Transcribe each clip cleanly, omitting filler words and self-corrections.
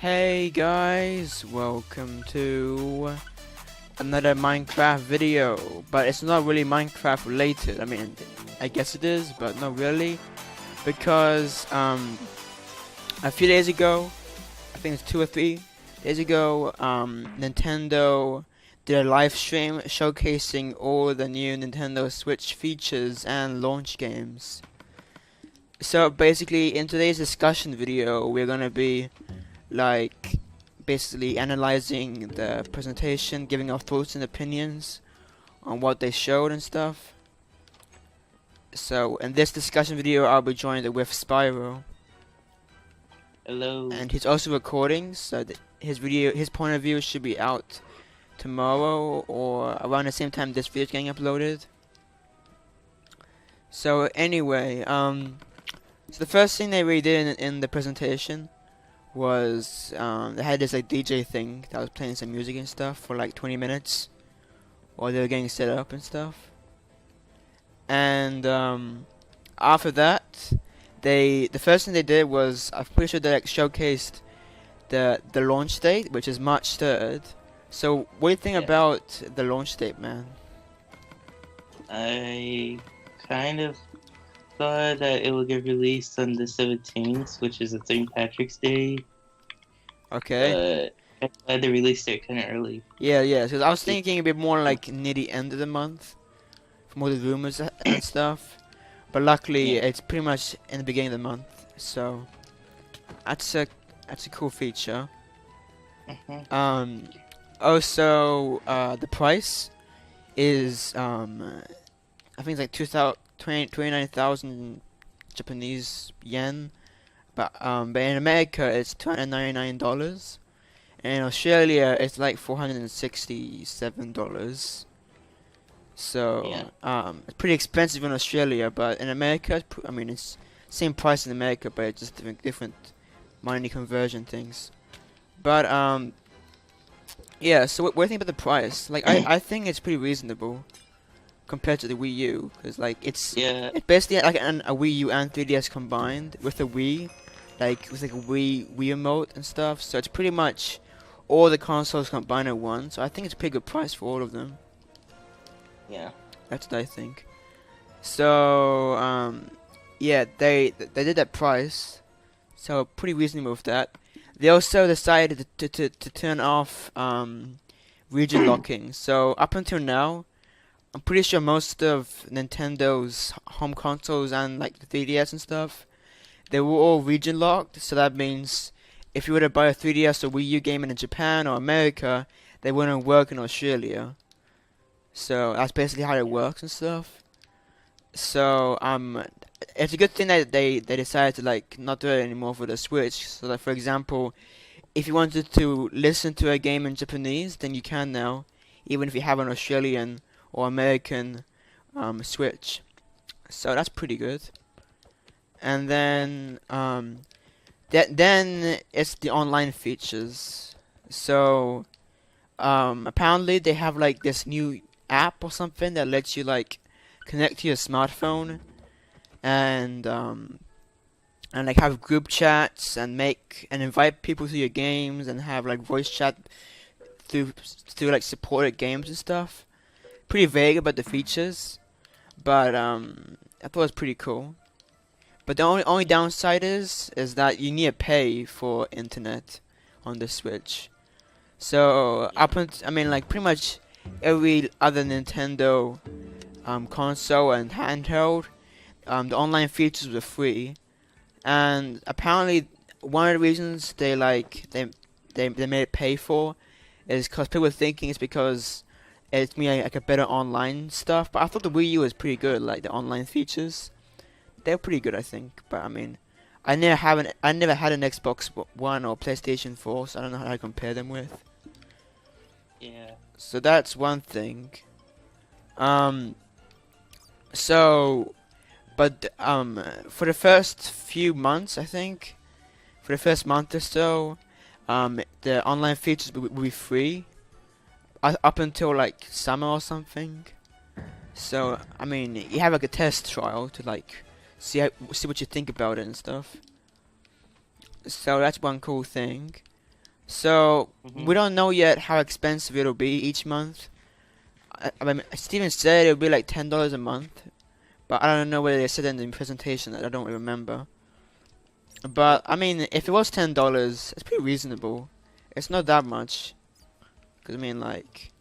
Hey guys, welcome to another Minecraft video, but it's not really Minecraft related. I mean, I guess it is, but not really, because a few days ago, I think it's 2 or 3 days ago, Nintendo did a live stream showcasing all the new Nintendo Switch features and launch games. So basically, in today's discussion video, we're gonna be basically analyzing the presentation, giving our thoughts and opinions on what they showed and stuff. So in this discussion video, I'll be joined with Spyro. Hello. And he's also recording, so his point of view should be out tomorrow or around the same time this video is getting uploaded. So anyway, so the first thing they really did in the presentation was they had this DJ thing that was playing some music and stuff for 20 minutes while they were getting set up and stuff. And after that, the first thing they did was, I'm pretty sure they showcased the launch date, which is March 3rd. So what do you think about the launch date, man? I kind of thought that it would get released on the 17th, which is a St. Patrick's Day. Okay. I had to release it kind of early. Yeah, because I was thinking it'd be more near the end of the month, from all the rumors and stuff. But luckily, it's pretty much in the beginning of the month, so that's a cool feature. Also, the price is I think it's like 29,000 Japanese yen, but in America it's $299, and in Australia it's like $467. So it's pretty expensive in Australia, but in America, it's same price in America, but it's just different money conversion things. But yeah. So what do you think about the price? I think it's pretty reasonable compared to the Wii U, because it's basically like a Wii U and 3DS combined with a Wii, with a Wii remote and stuff. So it's pretty much all the consoles combined in one. So I think it's a pretty good price for all of them. Yeah, that's what I think. So yeah, they did that price, so pretty reasonable with that. They also decided to turn off region locking. So up until now, I'm pretty sure most of Nintendo's home consoles and the 3DS and stuff, they were all region locked. So that means if you were to buy a 3DS or Wii U game in Japan or America, they wouldn't work in Australia. So that's basically how it works and stuff. So it's a good thing that they decided to not do it anymore for the Switch. So for example, if you wanted to listen to a game in Japanese, then you can now, even if you have an Australian or American Switch. So that's pretty good. And then then it's the online features. So apparently they have this new app or something that lets you connect to your smartphone and have group chats and invite people to your games and have voice chat through supported games and stuff. Pretty vague about the features, but I thought it was pretty cool. But the only downside is that you need to pay for internet on the Switch. So pretty much every other Nintendo console and handheld, the online features were free, and apparently one of the reasons they made it pay for is because people were thinking it's because it's a better online stuff. But I thought the Wii U was pretty good, the online features, they're pretty good, I think. But I never had an Xbox One or PlayStation 4, so I don't know how to compare them with. Yeah. So that's one thing. For the first few months, I think, for the first month or so, the online features will be free, up until summer or something. So you have a test trial to see what you think about it and stuff. So that's one cool thing. So Hmm. we don't know yet how expensive it'll be each month. I mean, Steven said it'll be like $10 a month, but I don't know whether they said it in the presentation. I don't remember. But I mean, if it was $10, it's pretty reasonable. It's not that much. Cause I mean, like,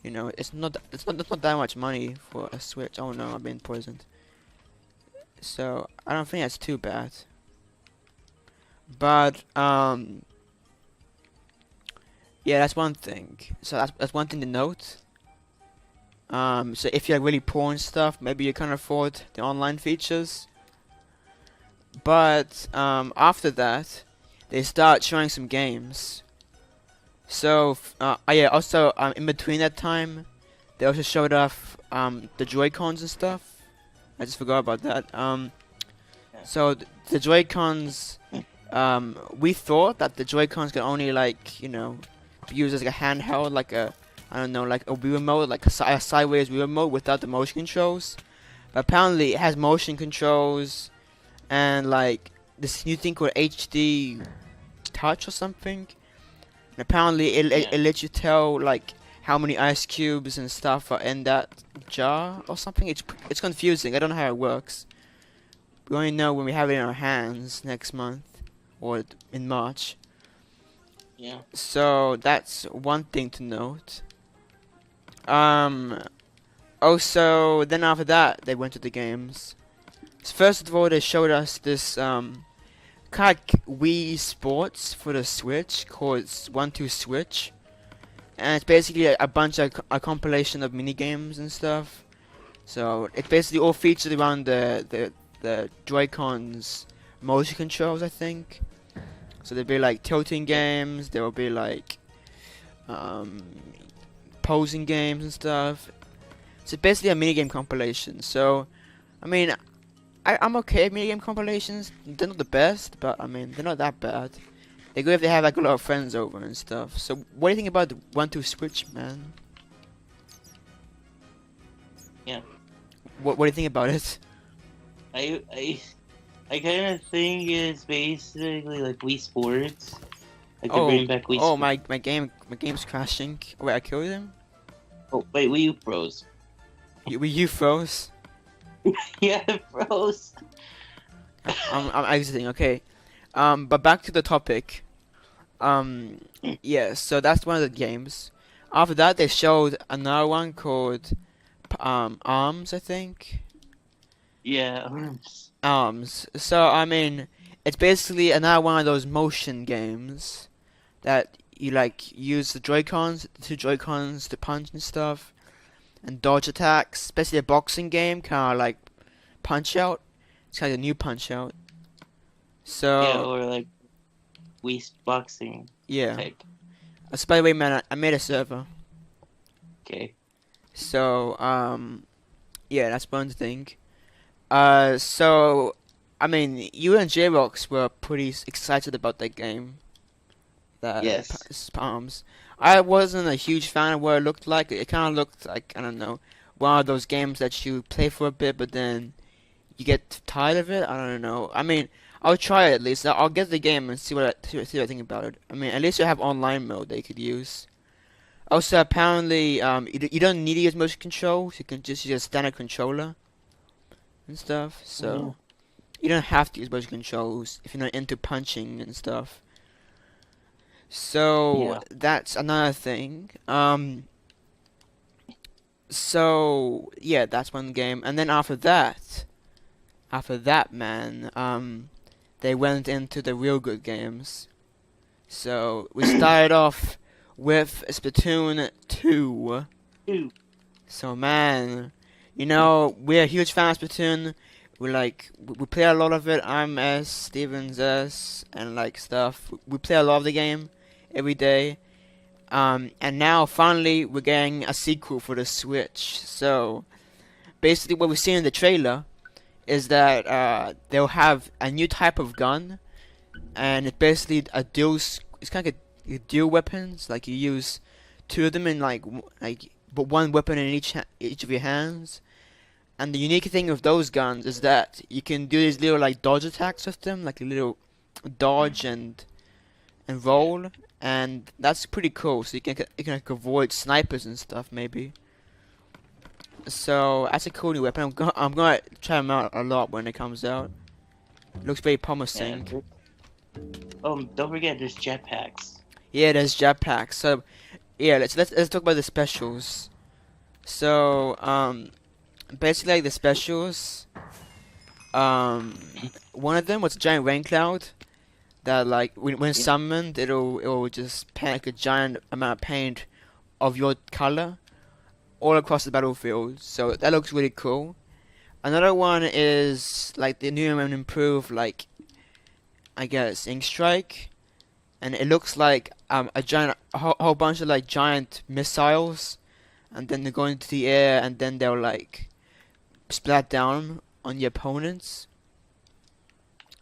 it's not that much money for a Switch. Oh no, I've been poisoned. So I don't think that's too bad. But yeah, that's one thing. So that's one thing to note. So if you're really poor and stuff, maybe you can't afford the online features. But after that, they start showing some games. So yeah, also in between that time, they also showed off the Joy-Cons and stuff. I just forgot about that. Yeah. So the Joy-Cons, we thought that the Joy-Cons could only like be used as like a handheld, like a I don't know, like a Wii remote, like a sideways Wii remote without the motion controls. But apparently, it has motion controls and like this new thing called HD Touch or something. And apparently, Yeah. it lets you tell like how many ice cubes and stuff are in that jar or something. It's confusing. I don't know how it works. We only know when we have it in our hands next month or in March. Yeah. So that's one thing to note. Um. Also, then after that, they went to the games. So first of all, they showed us this kind of Wii Sports for the Switch called 1-2-Switch, and it's basically a bunch of a compilation of mini games and stuff. So it's basically all featured around the Joy-Cons motion controls, I think. So there'll be like tilting Yeah. games. There will be like um, posing games and stuff. So it's basically a minigame compilation. So, I mean, I'm okay with minigame compilations. They're not the best, but I mean, they're not that bad. They're good if they have like a lot of friends over and stuff. So, what do you think about the 1-2 Switch, man? Yeah. What do you think about it? I I I kind of think it's basically like Wii Sports. Like to Oh, bring back Wii oh, Sports. my game's crashing. Oh, wait, I killed him. Oh wait, Wii U froze. You froze. Yeah, it froze. I'm exiting. Okay. But back to the topic. Um, yeah. So that's one of the games. After that, they showed another one called Arms, I think. Yeah. Arms. So I mean, it's basically another one of those motion games that you like use the Joy-Cons, the two Joy-Cons to punch and stuff, and dodge attacks. Especially a boxing game, kind of like Punch Out. It's kind of a new Punch Out. Yeah, So or like Wii boxing yeah. type. So by the way, man, I made a server. Okay. So yeah, that's one thing. So I mean, you and J-Rox were pretty excited about that game. That Yes. Palms. I wasn't a huge fan of what it looked like. It kind of looked like, I don't know, one of those games that you play for a bit, but then you get tired of it. I don't know. I mean, I'll try it at least. I'll get the game and see what I think about it. I mean, at least you have online mode they could use. Also, apparently, you don't need to use motion controls. You can just use a standard controller and stuff. Mhm. So you don't have to use motion controls if you're not into punching and stuff. So Yeah. that's another thing. So yeah, that's one game, and then after that, man, they went into the real good games. So we started off with Splatoon 2. Ew. So man, we're a huge fan of Splatoon. We play a lot of it. I'm S, Steven's S, and like stuff. We play a lot of the game every day. And now finally we're getting a sequel for the Switch. So basically, what we see in the trailer is that they'll have a new type of gun, and it's basically a dual. It's kind of like a dual weapons. Like you use two of them in but one weapon in each of your hands. And the unique thing with those guns is that you can do these little like dodge attacks with them, like a little dodge and Yeah. roll. and that's pretty cool. So you can like, avoid snipers and stuff maybe. So that's a cool new weapon. I'm gonna try them out a lot when it comes out. Looks very Yeah. promising. Oh, don't forget there's jetpacks. Yeah, there's jetpacks. So yeah, let's talk about the specials. So basically like the specials. One of them was a giant rain cloud that like when Yeah. summoned it'll just paint like a giant amount of paint of your color all across the battlefield. So that looks really cool. Another one is like the new and improved like I guess ink strike, and it looks like a whole bunch of like giant missiles, and then they go into the air and then they'll like splat down on the opponents,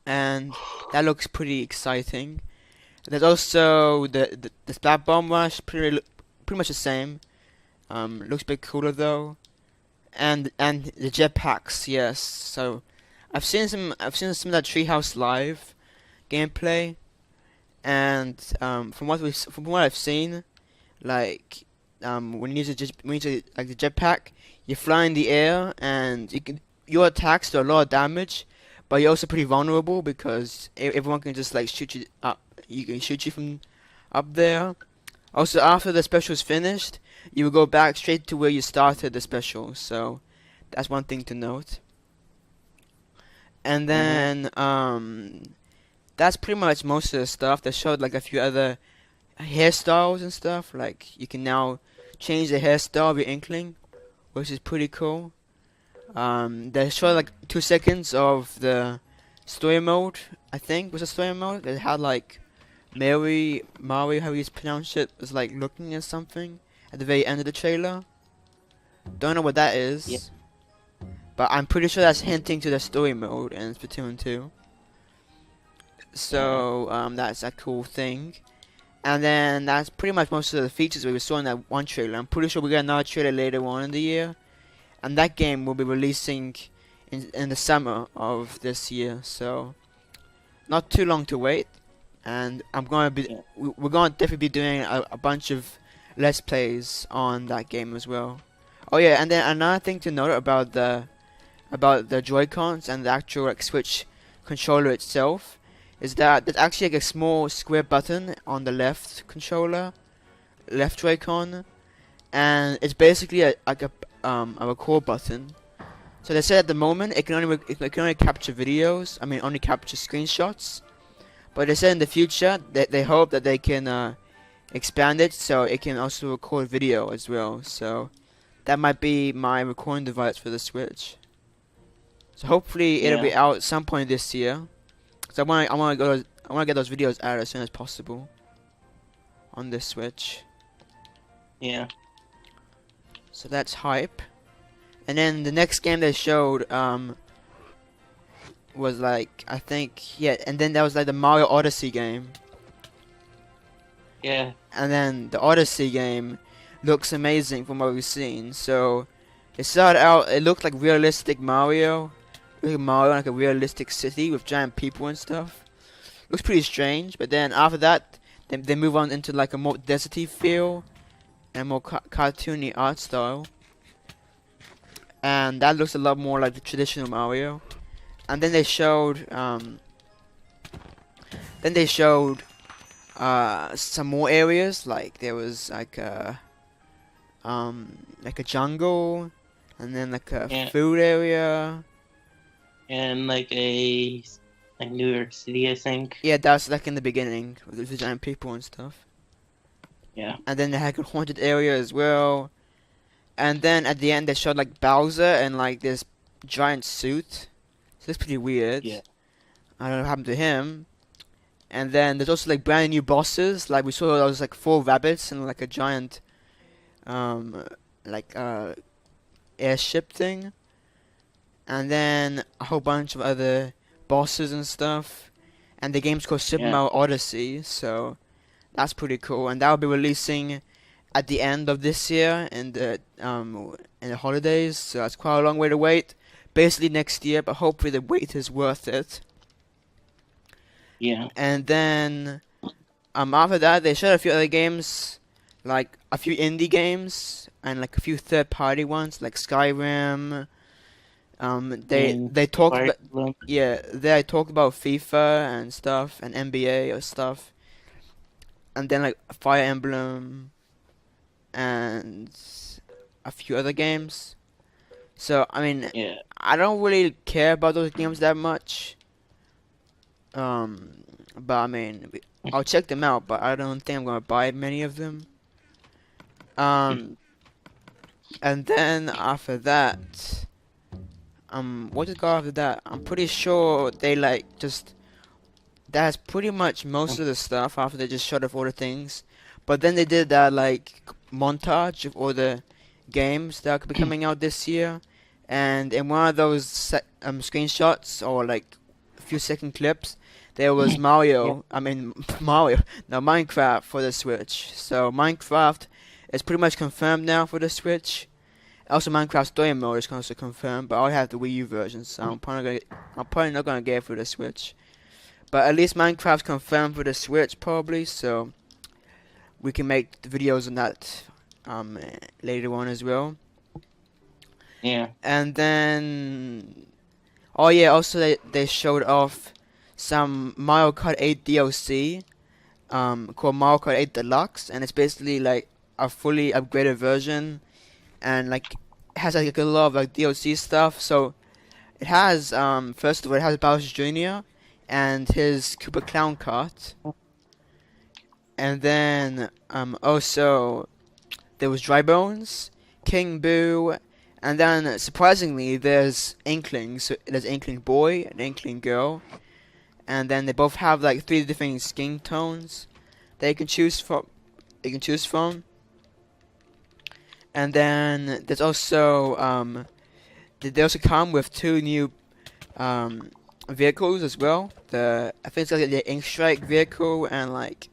and that looks pretty exciting. There's also the splat bomb rush, pretty much the same. Looks a bit cooler though, and the jetpacks, yes. So I've seen some of that Treehouse Live gameplay, and from what I've seen, like when you use like the jetpack, you fly in the air and your attacks do a lot of damage, but you're also pretty vulnerable because everyone can just like shoot you up. You can shoot you from up there. Also, after the special is finished, you will go back straight to where you started the special. So that's one thing to note. And then that's pretty much most of the stuff. They showed like a few other hairstyles and stuff. Like you can now change the hairstyle of your Inkling, which is pretty cool. They showed like 2 seconds of the story mode. I think was a story mode. They had like Mari, how you pronounce it, was like looking at something at the very end of the trailer. Don't know what that is, Yeah. but I'm pretty sure that's hinting to the story mode in Splatoon 2. So that's a cool thing. And then that's pretty much most of the features we saw in that one trailer. I'm pretty sure we get another trailer later on in the year, and that game will be releasing in the summer of this year. So not too long to wait. And Yeah. we're gonna definitely be doing a bunch of let's plays on that game as well. Oh yeah, and then another thing to note about the Joy-Cons and the actual like Switch controller itself is that there's actually like a small square button on the left controller, left Joy-Con, and it's basically a record button. So they said at the moment it can only capture videos. I mean, only capture screenshots. But they said in the future that they hope that they can expand it so it can also record video as well. So that might be my recording device for the Switch. So hopefully it'll be Yeah. out at some point this year. So I want to get those videos out as soon as possible on this Switch. Yeah. So that's hype. And then the next game they showed was like I think yeah, and then that was like the Mario Odyssey game. Yeah. And then the Odyssey game looks amazing from what we've seen. So it started out, it looked like realistic Mario. Like Mario in like a realistic city with giant people and stuff. Looks pretty strange, but then after that, they move on into like a more deserty feel and more cartoony art style. And that looks a lot more like the traditional Mario. And then they showed some more areas, like there was like a jungle, and then like a Yeah. food area. And like New York City, I think. Yeah, that's like in the beginning with the giant people and stuff. Yeah. And then they had a haunted area as well. And then at the end they showed like Bowser and like this giant suit. So that's pretty weird. Yeah. I don't know what happened to him. And then there's also like brand new bosses. Like we saw those like 4 rabbits and like a giant like airship thing. And then a whole bunch of other bosses and stuff. And the game's called Super Yeah. Mario Odyssey, so that's pretty cool. And that'll be releasing at the end of this year in the holidays. So that's quite a long way to wait. Basically next year, but hopefully the wait is worth it. Yeah. And then After that, they showed a few other games, like a few indie games and like a few third-party ones, like Skyrim. And They talked Fire about Emblem. yeah, they talked about FIFA and stuff and NBA or stuff, and then like Fire Emblem and a few other games. So I mean, Yeah. I don't really care about those games that much. But I mean, I'll check them out, but I don't think I'm gonna buy many of them. Um, and then after that, what did go after that? I'm pretty sure they like just that's pretty much most of the stuff after they just showed off all the things. But then they did that like montage of all the games that could be coming out this year, and in one of those screenshots or like a few second clips, there was Yeah. Mario. I mean Mario, no Minecraft for the Switch. So Minecraft is pretty much confirmed now for the Switch. Also, Minecraft Story Mode is also confirmed, but I have the Wii U version, so I'm probably not gonna get it for the Switch. But at least Minecraft's confirmed for the Switch, probably, so we can make the videos on that later on as well. Yeah. And then, oh yeah, also they showed off some Mario Kart 8 DLC called Mario Kart 8 Deluxe, and it's basically like a fully upgraded version, and like it has like a lot of like DLC stuff. So it has first of all it has Bowser Jr. and his Koopa Clown Kart, and then also there was Dry Bones, King Boo, and then surprisingly there's Inklings. So there's Inkling Boy and Inkling Girl, and then they both have like 3 different skin tones that you can choose from. You can choose from, and then there's also they also come with 2 new vehicles as well. I think it's like the Ink Strike vehicle and like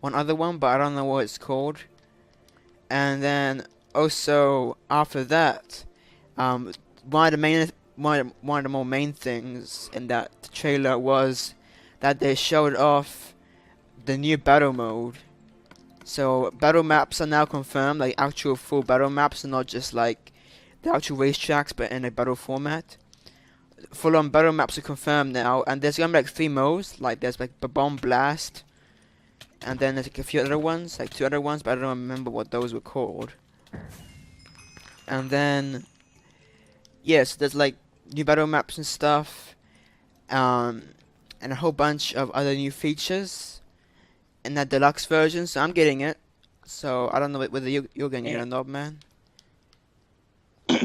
one other one, but I don't know what it's called. And then also after that, um, one of the more main things in that trailer was that they showed off the new battle mode. So battle maps are now confirmed, like actual full battle maps, and not just like the actual racetracks, but in a battle format. Full-on battle maps are confirmed now, and there's gonna be like 3 modes. Like there's like Bomb Blast, and then there's like a few other ones, like 2 other ones, but I don't remember what those were called. And then yes, there's like new battle maps and stuff, um, and a whole bunch of other new features in that deluxe version. So I'm getting it. So I don't know whether you're getting it Yeah. or not, man. Are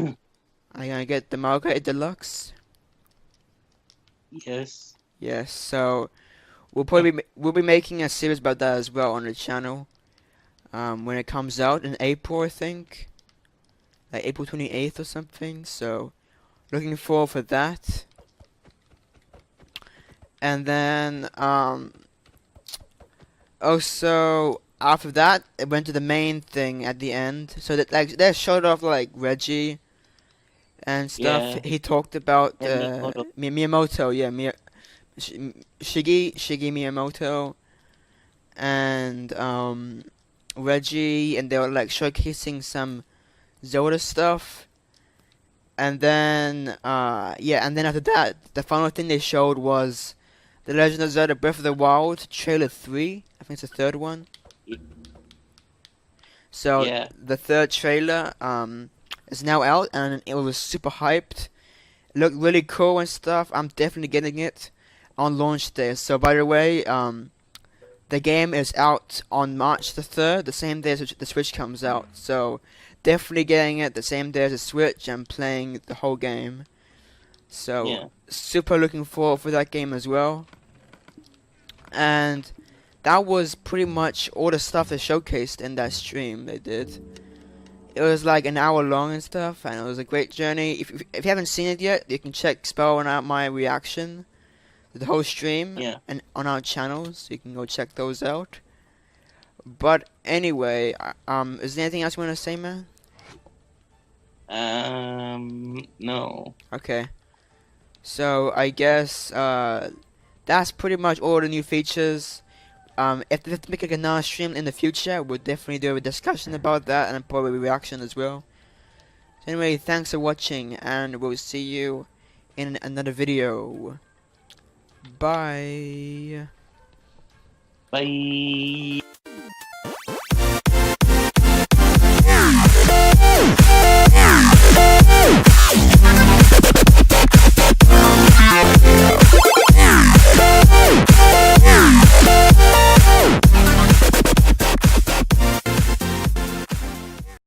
you gonna get the Mario Kart Deluxe? Yes. Yes. So we'll be making a series about that as well on the channel. When it comes out in April, I think, like April 28th or something. So looking forward for that. And then also after that, it went to the main thing at the end. So that like they showed off like Reggie and stuff. Yeah. He talked about And Miyamoto. Miyamoto, yeah, Shigi Miyamoto, and Reggie, and they were like showcasing some Zelda stuff. And then yeah, and then after that, the final thing they showed was The Legend of Zelda Breath of the Wild trailer 3. I think it's the third one. So Yeah. the third trailer is now out, and it was super hyped. It looked really cool and stuff. I'm definitely getting it on launch day. So by the way, the game is out on March the 3rd, the same day as the Switch comes out. So definitely getting it the same day as the Switch and playing the whole game. So Yeah. super looking forward for that game as well. And that was pretty much all the stuff they showcased in that stream they did. It was like an hour long and stuff, and it was a great journey. If you haven't seen it yet, you can check Spyro out my reaction to the whole stream Yeah. and on our channels. So you can go check those out. But anyway, is there anything else you want to say, man? No. Okay. So I guess that's pretty much all the new features. If they make like another stream in the future, we'll definitely do a discussion about that and probably a reaction as well. So anyway, thanks for watching, and we'll see you in another video. Bye. Bye.